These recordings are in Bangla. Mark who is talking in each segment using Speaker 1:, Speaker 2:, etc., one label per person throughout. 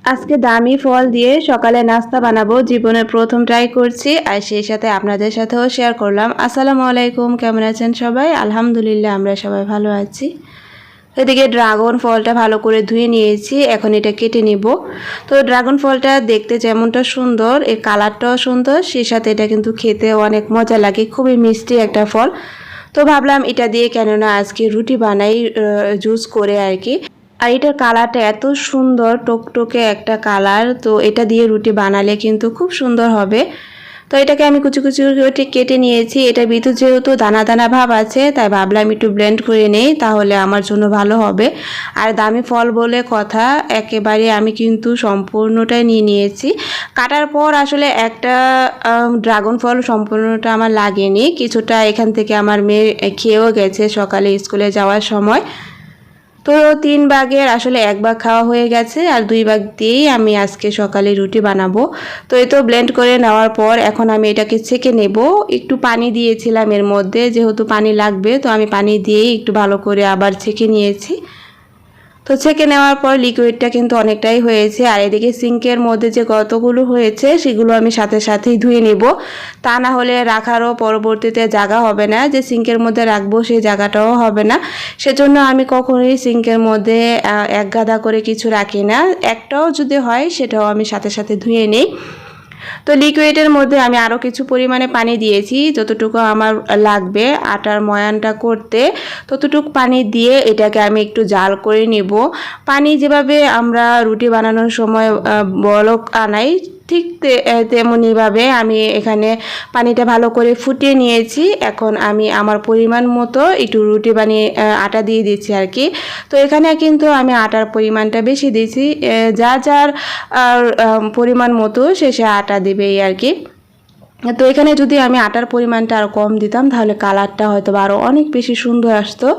Speaker 1: আজকে দামি ফল দিয়ে সকালে নাস্তা বানাবো, জীবনের প্রথম ট্রাই করছি আর সেই সাথে আপনাদের সাথেও শেয়ার করলাম। আসসালামু আলাইকুম, কেমন আছেন সবাই? আলহামদুলিল্লাহ আমরা সবাই ভালো আছি। এদিকে ড্রাগন ফলটা ভালো করে ধুয়ে নিয়েছি, এখন এটা কেটে নিব। তো ড্রাগন ফলটা দেখতে যেমনটা সুন্দর, এর কালারটাও সুন্দর, সেই সাথে এটা কিন্তু খেতেও অনেক মজা লাগে, খুবই মিষ্টি একটা ফল। তো ভাবলাম এটা দিয়ে কেননা আজকে রুটি বানাই, জুস করে আর কি। আর এটার কালারটা এত সুন্দর, টকটকে একটা কালার, তো এটা দিয়ে রুটি বানালে কিন্তু খুব সুন্দর হবে। তো এটাকে আমি কুচি কুচি করে কেটে নিয়েছি। এটার ভিতর যেহেতু দানা দানা ভাব আছে, তাই ভাবলাম একটু ব্লেন্ড করে নেই, তাহলে আমার জন্য ভালো হবে। আর দামি ফল বলে কথা, একেবারে আমি কিন্তু সম্পূর্ণটাই নিয়ে নিয়েছি। কাটার পর আসলে একটা ড্রাগন ফল সম্পূর্ণটা আমার লাগেনি, কিছুটা এখান থেকে আমার মেয়ে খেয়েও গেছে সকালে স্কুলে যাওয়ার সময়। তো 3 ভাগের আসলে 1 ভাগ খাওয়া হয়ে গেছে, আর 2 ভাগ দিয়েই আমি আজকে সকালে রুটি বানাবো। তো এই তো ব্লেন্ড করে নেওয়ার পর এখন আমি এটাকে ছেঁকে নেব। একটু পানি দিয়েছিলাম এর মধ্যে, যেহেতু পানি লাগবে, তো আমি পানি দিয়েই একটু ভালো করে আবার ছেঁকে নিয়েছি। তো ছেঁকে নেওয়ার পর লিকুইডটা কিন্তু অনেকটাই হয়েছে, আর এদিকে সিঙ্কের মধ্যে যে গর্তগুলো হয়েছে সেগুলো আমি সাথে সাথেই ধুয়ে নিব। তা না হলে রাখারও পরবর্তীতে জায়গা হবে না, যে সিঙ্কের মধ্যে রাখবো সেই জায়গাটাও হবে না। সেজন্য আমি কখনোই সিঙ্কের মধ্যে এক গাদা করে কিছু রাখি না, একটাও যদি হয় সেটাও আমি সাথে সাথে ধুয়ে নিই। তো লিকুইডের মধ্যে আমি আরও কিছু পরিমাণে পানি দিয়েছি, যতটুকু আমার লাগবে আটার ময়ানটা করতে, ততটুকু পানি দিয়ে এটাকে আমি একটু জাল করে নিব। পানি যেভাবে আমরা রুটি বানানোর সময় বলক আনাই, ঠিক তেমনইভাবে আমি এখানে পানিটা ভালো করে ফুটিয়ে নিয়েছি। এখন আমি আমার পরিমাণ মতো একটু রুটি বানিয়ে আটা দিয়ে দিচ্ছি আর কি। তো এখানে কিন্তু আমি আটার পরিমাণটা বেশি দিয়েছি, যার যার পরিমাণ মতো শেষে আটা দেবেই আর কি। তো এখানে যদি আমি আটার পরিমাণটা আরও কম দিতাম, তাহলে কালারটা হয়তো আরও অনেক বেশি সুন্দর আসতো।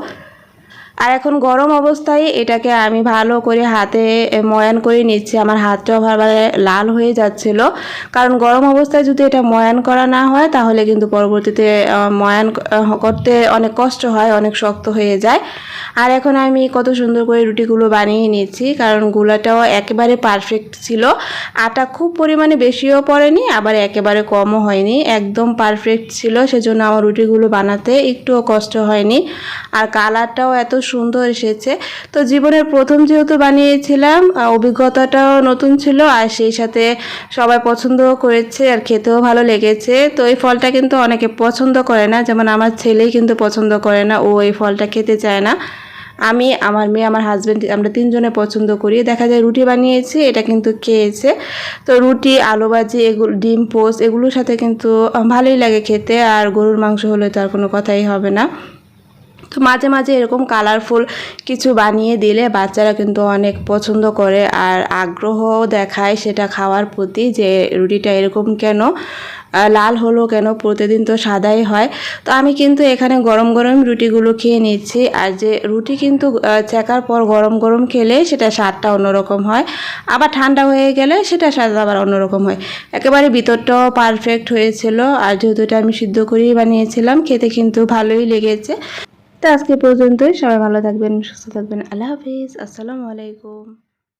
Speaker 1: আর এখন গরম অবস্থায় এটাকে আমি ভালো করে হাতে ময়ান করে নিচ্ছি। আমার হাতটাও ভালোভাবে লাল হয়ে যাচ্ছিল, কারণ গরম অবস্থায় যদি এটা ময়ান করা না হয়, তাহলে কিন্তু পরবর্তীতে ময়ান করতে অনেক কষ্ট হয়, অনেক শক্ত হয়ে যায়। আর এখন আমি কত সুন্দর করে রুটিগুলো বানিয়ে নিচ্ছি, কারণ গুলাটাও একেবারে পারফেক্ট ছিল। আটা খুব পরিমাণে বেশিও পড়েনি, আবার একেবারে কমও হয়নি, একদম পারফেক্ট ছিল। সেজন্য আমার রুটিগুলো বানাতে একটুও কষ্ট হয়নি, আর কালারটাও এত সুন্দর এসেছে। তো জীবনের প্রথম যেহেতু বানিয়েছিলাম, অভিজ্ঞতাটাও নতুন ছিল, আর সেই সাথে সবাই পছন্দও করেছে আর খেতেও ভালো লেগেছে। তো এই ফলটা কিন্তু অনেকে পছন্দ করে না, যেমন আমার ছেলেই কিন্তু পছন্দ করে না, ও এই ফলটা খেতে চায় না। আমি, আমার মেয়ে, আমার হাজব্যান্ড, আমরা 3 জনে পছন্দ করি। দেখা যায় রুটি বানিয়েছি, এটা কিন্তু খেয়েছে। তো রুটি, আলু ভাজি, এগুলো, ডিম পোস্ট, এগুলোর সাথে কিন্তু ভালোই লাগে খেতে, আর গরুর মাংস হলে তো আর কোনো কথাই হবে না। তো মাঝে মাঝে এরকম কালারফুল কিছু বানিয়ে দিলে বাচ্চারা কিন্তু অনেক পছন্দ করে, আর আগ্রহও দেখায় সেটা খাওয়ার প্রতি, যে রুটিটা এরকম কেন, লাল হলো কেন, প্রতিদিন তো সাদাই হয়। তো আমি কিন্তু এখানে গরম গরম রুটিগুলো খেয়ে নিচ্ছি। আর যে রুটি কিন্তু চেকার পর গরম গরম খেলে সেটা স্বাদটা অন্যরকম হয়, আবার ঠান্ডা হয়ে গেলে সেটা স্বাদ আবার অন্যরকম হয়। একেবারে ভিতরটাও পারফেক্ট হয়েছিল, আর যেহেতু এটা আমি সিদ্ধ করেই বানিয়েছিলাম, খেতে কিন্তু ভালোই লেগেছে। তো আজকে পর্যন্তই, সবাই ভালো থাকবেন, সুস্থ থাকবেন, আল্লাহ হাফিজ, আসসালামু আলাইকুম।